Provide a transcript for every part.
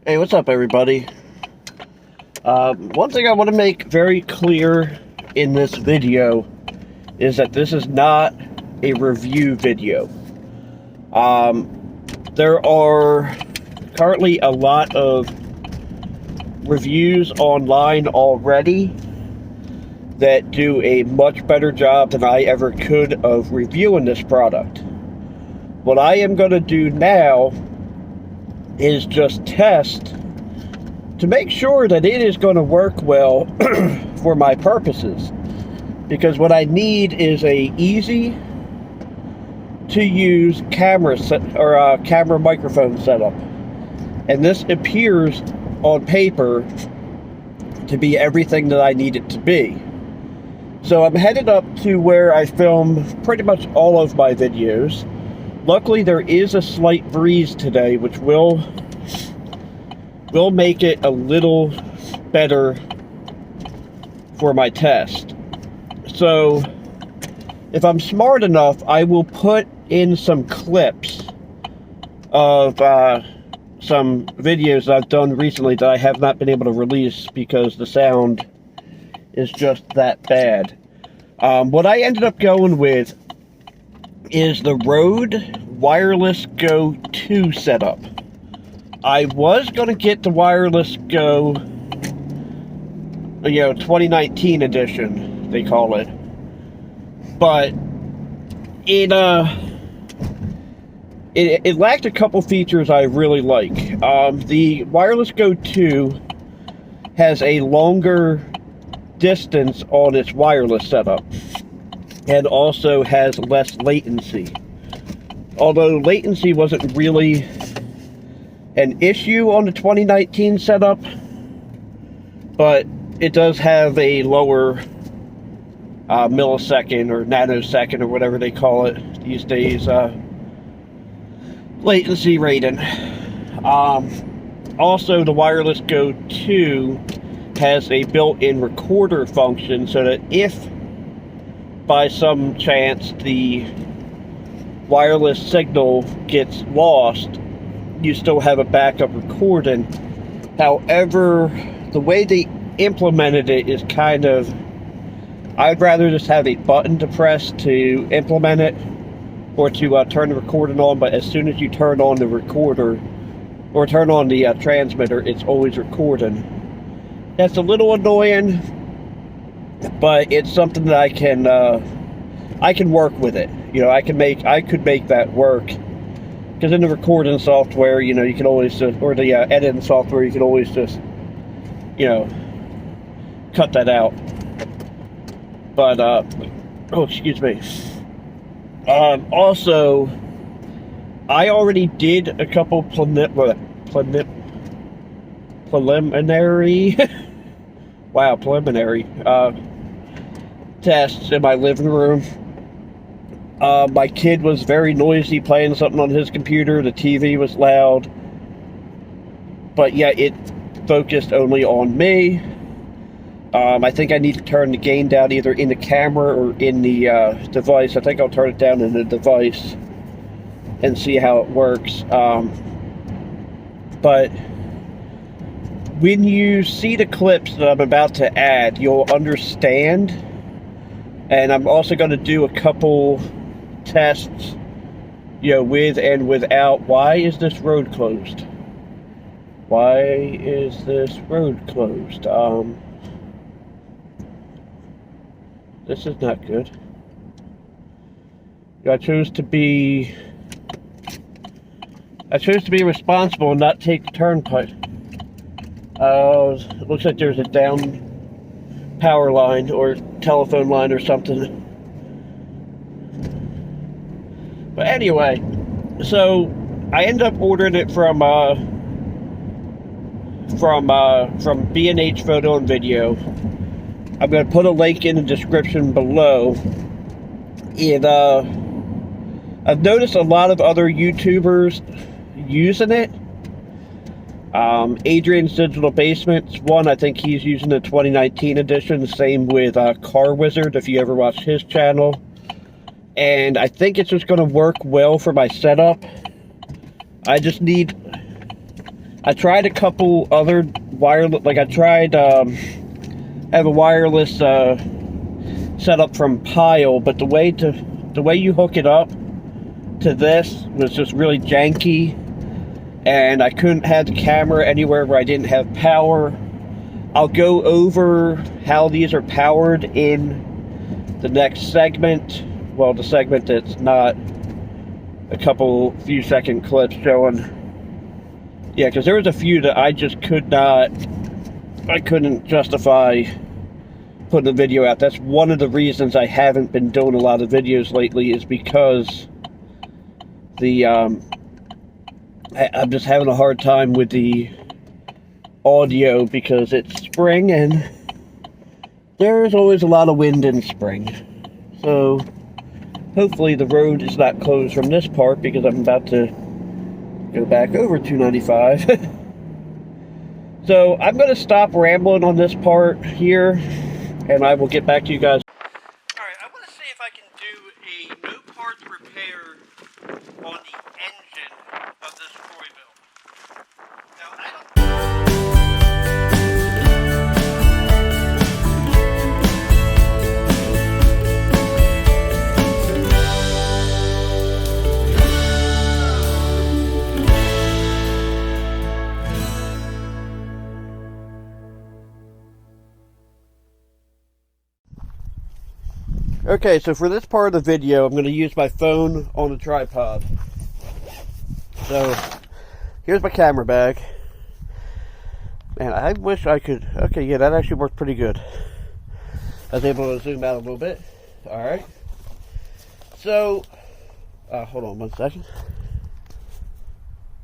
Hey, what's up, everybody? One thing I want to make very clear in this video is that this is not a review video. There are currently a lot of reviews online already that do a much better job than I ever could of reviewing this product. What I am going to do now is just test to make sure that it is going to work well for my purposes, because what I need is a easy to use camera microphone setup, and this appears on paper to be everything that I need it to be. So I'm headed up to where I film pretty much all of my videos. Luckily, there is a slight breeze today, which will make it a little better for my test. So, if I'm smart enough, I will put in some clips of some videos that I've done recently that I have not been able to release because the sound is just that bad. What I ended up going with is the Rode Wireless Go 2 setup. I was going to get the Wireless Go, 2019 edition, they call it. But it lacked a couple features I really like. The Wireless Go 2 has a longer distance on its wireless setup, and also has less latency. Although latency wasn't really an issue on the 2019 setup, but it does have a lower millisecond or nanosecond or whatever they call it these days latency rating. Also, the Wireless Go 2 has a built-in recorder function, so that if by some chance the wireless signal gets lost, you still have a backup recording. However, the way they implemented it is kind of, I'd rather just have a button to press to implement it, or to turn the recording on, but as soon as you turn on the recorder, or turn on the transmitter, it's always recording. That's a little annoying, but it's something that I can work with it. I could make that work, because in the recording software, you can always just, or the editing software, you can always just, cut that out. But oh, excuse me. Also, I already did a couple preliminary tests in my living room. My kid was very noisy playing something on his computer. The TV was loud. But yeah, it focused only on me. I think I need to turn the gain down either in the camera or in the device. I think I'll turn it down in the device and see how it works. But when you see the clips that I'm about to add, you'll understand. And I'm also going to do a couple tests, with and without. Why is this road closed? Why is this road closed? This is not good. I chose to be responsible and not take the turnpike. It looks like there's a down power line or telephone line or something. But anyway, so I ended up ordering it from B&H Photo and Video. I'm going to put a link in the description below. I've noticed a lot of other YouTubers using it. Adrian's Digital Basement's one. I think he's using the 2019 edition. The same with Car Wizard, if you ever watch his channel. And I think it's just going to work well for my setup. I I tried a couple other wireless, like I tried, I have a wireless setup from Pyle, but the way you hook it up to this was just really janky, and I couldn't have the camera anywhere where I didn't have power. I'll go over how these are powered in the next segment. Well, the segment that's not a few second clips showing. Yeah, because there was a few that I just couldn't justify putting the video out. That's one of the reasons I haven't been doing a lot of videos lately, is because I'm just having a hard time with the audio, because it's spring and there's always a lot of wind in spring. So hopefully the road is not closed from this part, because I'm about to go back over 295. So I'm going to stop rambling on this part here, and I will get back to you guys. Alright, I want to see if I can do a no parts repair on the engine of this Troyville. Now, I don't... Okay, so for this part of the video, I'm going to use my phone on a tripod. So, here's my camera bag. Man, I wish I could... Okay, yeah, that actually worked pretty good. I was able to zoom out a little bit. Alright. So, hold on one second.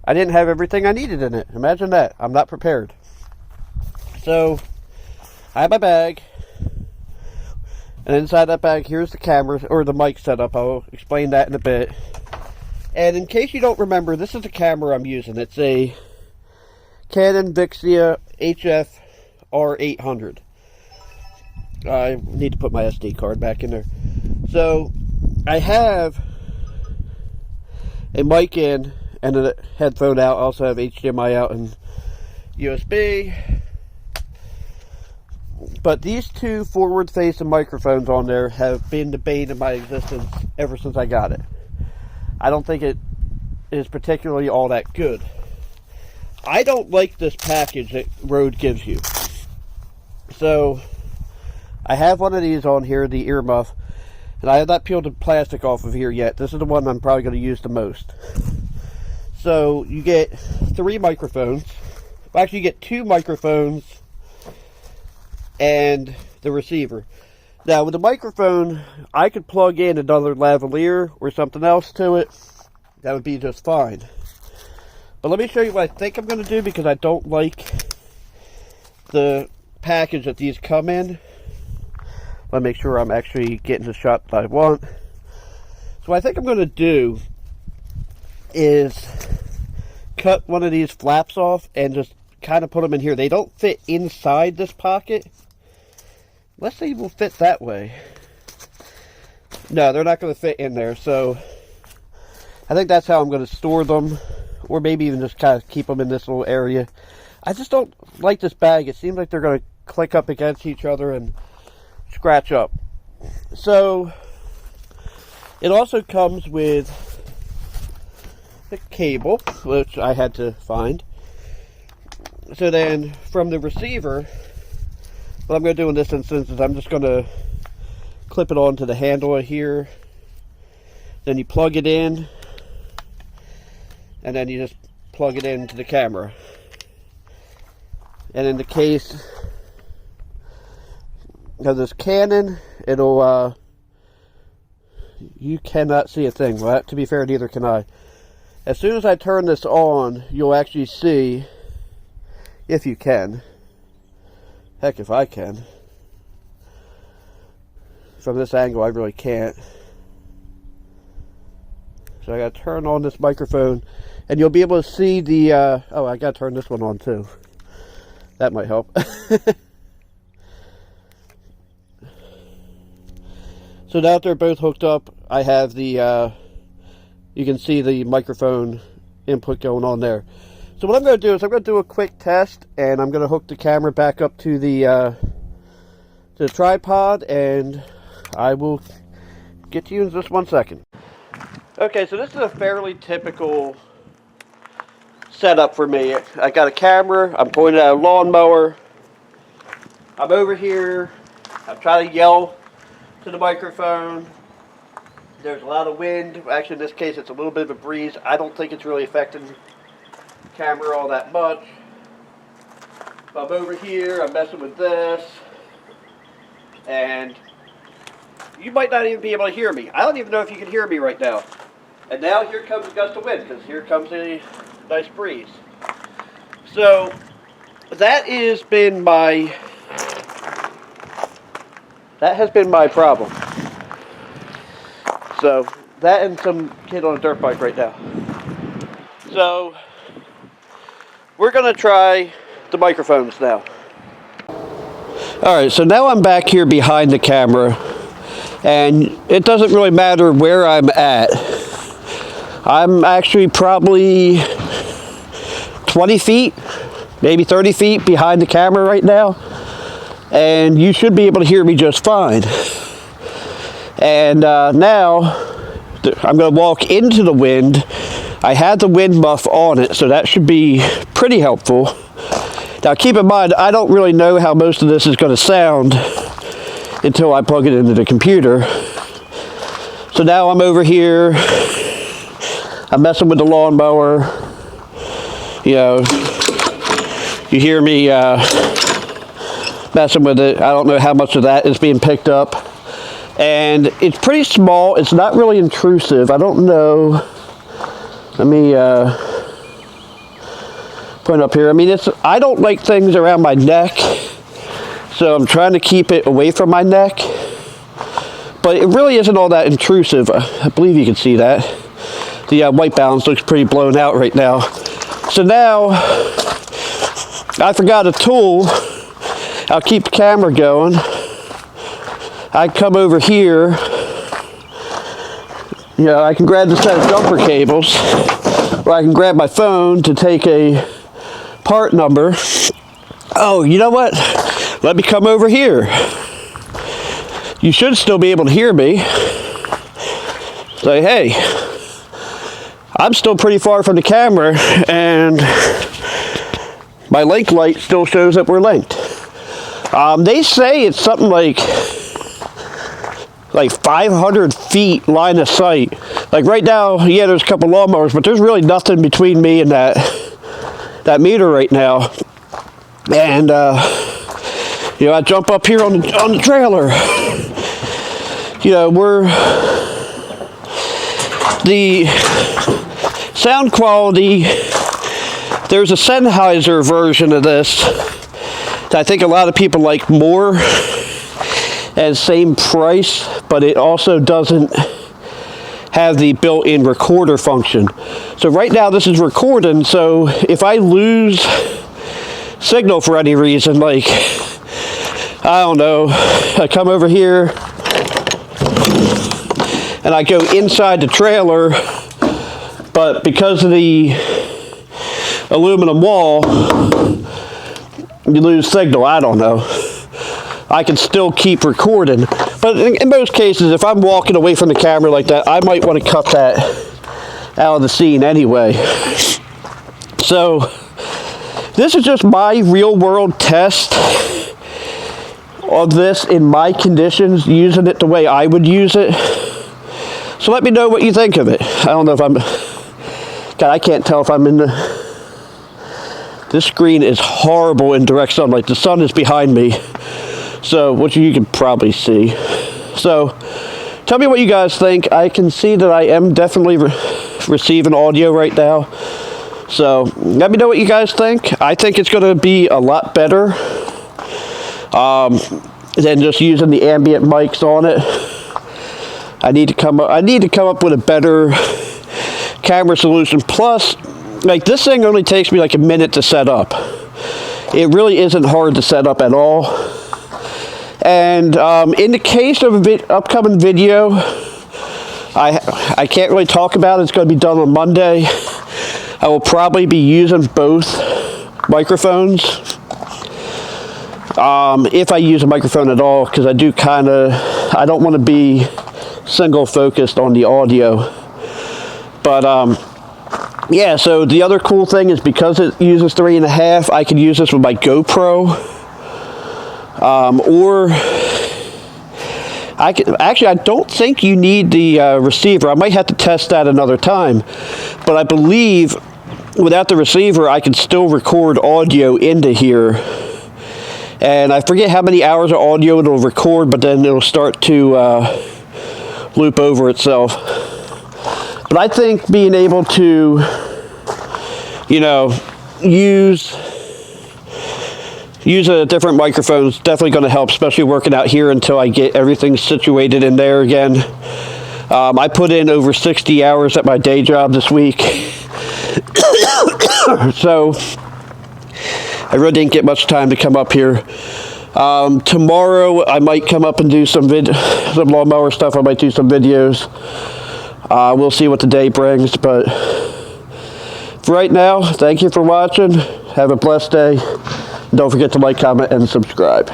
I didn't have everything I needed in it. Imagine that. I'm not prepared. So, I have my bag. And inside that bag, here's the camera, or the mic setup. I'll explain that in a bit. And in case you don't remember, this is the camera I'm using. It's a Canon Vixia HF R800. I need to put my SD card back in there. So, I have a mic in and a headphone out. I also have HDMI out and USB. But these two forward-facing microphones on there have been the bane of my existence ever since I got it. I don't think it is particularly all that good. I don't like this package that Rode gives you. So, I have one of these on here, the earmuff, and I have not peeled the plastic off of here yet. This is the one I'm probably going to use the most. So, you get 3 microphones. Well, actually, you get 2 microphones and the receiver. Now, with the microphone, I could plug in another lavalier or something else to it. That would be just fine. But let me show you what I think I'm going to do, because I don't like the package that these come in. Let me make sure I'm actually getting the shot that I want. So what I think I'm going to do is cut one of these flaps off and just kind of put them in here. They don't fit inside this pocket. Let's see if they'll fit that way. No, they're not going to fit in there. So I think that's how I'm going to store them, or maybe even just kind of keep them in this little area. I just don't like this bag. It seems like they're going to click up against each other and scratch up. So it also comes with a cable, which I had to find. So then, from the receiver, what I'm going to do in this instance is I'm just going to clip it onto the handle here. Then you plug it in, and then you just plug it into the camera. And in the case of this Canon, it'll, you cannot see a thing. Well, to be fair, neither can I. As soon as I turn this on, you'll actually see, if you can, heck if I can, from this angle I really can't. So I gotta turn on this microphone, and you'll be able to see the, oh, I gotta turn this one on too. That might help. So now that they're both hooked up, I have the, you can see the microphone input going on there. So So what I'm going to do is I'm going to do a quick test, and I'm going to hook the camera back up to the tripod, and I will get to you in just 1 second. Okay, so this is a fairly typical setup for me. I got a camera, I'm pointing at a lawnmower, I'm over here, I'm trying to yell to the microphone. There's a lot of wind. Actually, in this case, it's a little bit of a breeze. I don't think it's really affecting the camera all that much. I'm over here, I'm messing with this, and you might not even be able to hear me. I don't even know if you can hear me right now. And now here comes a gust of wind, because here comes a nice breeze. So that has been my problem. So that and some kid on a dirt bike right now. So we're gonna try the microphones now. Alright, so now I'm back here behind the camera, and it doesn't really matter where I'm at. I'm actually probably 20 feet, maybe 30 feet behind the camera right now, and you should be able to hear me just fine. And now I'm going to walk into the wind. I had the wind muff on it, so that should be pretty helpful. Now keep in mind, I don't really know how most of this is going to sound until I plug it into the computer. So now I'm over here, I'm messing with the lawnmower. You know, you hear me messing with it. I don't know how much of that is being picked up. And it's pretty small, it's not really intrusive. I don't know. Let me put it up here. I mean, I don't like things around my neck, so I'm trying to keep it away from my neck. But it really isn't all that intrusive. I believe you can see that. The white balance looks pretty blown out right now. So now, I forgot a tool. I'll keep the camera going. I come over here. You know, I can grab the set of jumper cables, or I can grab my phone to take a part number. Oh, you know what? Let me come over here. You should still be able to hear me. Say, hey, I'm still pretty far from the camera, and my link light still shows that we're linked. They say it's something like 500 feet line of sight. Like right now, yeah, there's a couple lawnmowers, but there's really nothing between me and that meter right now. And you know, I jump up here on the trailer. You know, the sound quality, there's a Sennheiser version of this that I think a lot of people like more, and same price, but it also doesn't have the built-in recorder function. So right now this is recording, so if I lose signal for any reason, like, I don't know, I come over here and I go inside the trailer, but because of the aluminum wall, you lose signal. I don't know. I can still keep recording, but in most cases, if I'm walking away from the camera like that, I might want to cut that out of the scene anyway. So this is just my real world test of this in my conditions, using it the way I would use it. So let me know what you think of it. I don't know if I'm, God, I can't tell if I'm in this screen is horrible in direct sunlight. The sun is behind me, so which you can probably see. So tell me what you guys think. I can see that I am definitely receiving audio right now. So let me know what you guys think. I think it's going to be a lot better than just using the ambient mics on it. I need to come up with a better camera solution. Plus, like, this thing only takes me like a minute to set up. It really isn't hard to set up at all. And in the case of an upcoming video, I can't really talk about it. It's going to be done on Monday. I will probably be using both microphones. If I use a microphone at all, because I don't want to be single focused on the audio. But yeah, so the other cool thing is because it uses 3.5, I can use this with my GoPro. Or I don't think you need the receiver. I might have to test that another time. But I believe without the receiver, I can still record audio into here. And I forget how many hours of audio it'll record, but then it'll start to loop over itself. But I think being able to, use a different microphone is definitely going to help, especially working out here until I get everything situated in there again. I put in over 60 hours at my day job this week. So I really didn't get much time to come up here. Tomorrow I might come up and do some lawnmower stuff. I might do some videos. We'll see what the day brings, but for right now, thank you for watching. Have a blessed day. Don't forget to like, comment, and subscribe.